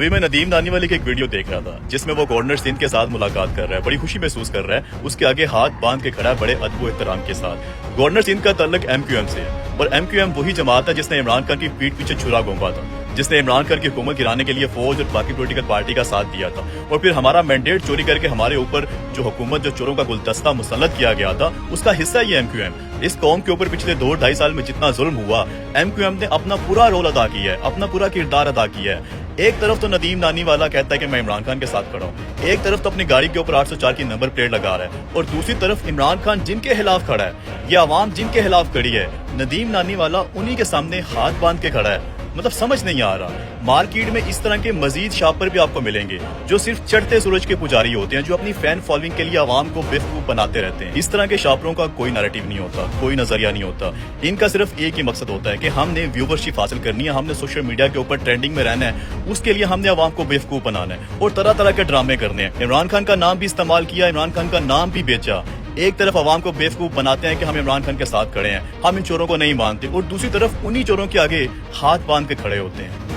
अभी मैं नदीम नानी वाले की एक वीडियो देख रहा था जिसमें वो गवर्नर सिंध के साथ मुलाकात कर रहा है, बड़ी खुशी महसूस कर रहा है, उसके आगे हाथ बांध के खड़ा है बड़े अदब एहतराम के साथ। गवर्नर सिंध का ताल्लुक MQM से है और MQM वही जमात है जिसने इमरान खान की पीठ पीछे छुरा घोंपा था, जिसने इमरान खान की हुकूमत गिराने के लिए फौज और बाकी पॉलिटिकल पार्टी का साथ दिया था और फिर हमारा मैंडेट चोरी करके हमारे ऊपर जो हुकूमत जो चोरों का गुलदस्ता मुसल्लत किया गया था उसका हिस्सा ये MQM। इस कौम के ऊपर पिछले 2-2.5 साल में जितना जुल्म हुआ MQM ने अपना पूरा रोल अदा किया है, अपना पूरा किरदार अदा किया है। एक तरफ तो नदीम नानी वाला कहता है कि मैं इमरान खान के साथ खड़ा हूँ, एक तरफ तो अपनी गाड़ी के ऊपर 804 की नंबर प्लेट लगा रहा है और दूसरी तरफ इमरान खान जिनके खिलाफ खड़ा है, ये आवाम जिनके खिलाफ खड़ी है, नदीम नानी वाला उन्हीं के सामने हाथ बांध के खड़ा है। मतलब समझ नहीं आ रहा। मार्केट में इस तरह के मजीद शापर भी आपको मिलेंगे जो सिर्फ चढ़ते सूरज के पुजारी होते हैं, जो अपनी फैन फॉलोइंग के लिए आवाम को बेवकूफ बनाते रहते हैं। इस तरह के शापरों का कोई नैरेटिव नहीं होता, कोई नजरिया नहीं होता। इनका सिर्फ एक ही मकसद होता है कि हमने व्यूवरशिप हासिल करनी है, हमने सोशल मीडिया के ऊपर ट्रेंडिंग में रहना है, उसके लिए हमने आवाम को बेवकूफ बनाना है और तरह तरह के ड्रामे करने हैं। इमरान खान का नाम भी इस्तेमाल किया, इमरान खान का नाम भी बेचा। एक तरफ आवाम को बेवकूफ बनाते हैं कि हम इमरान खान के साथ खड़े हैं, हम इन चोरों को नहीं मानते, और दूसरी तरफ उन्हीं चोरों के आगे हाथ बांध के खड़े होते हैं।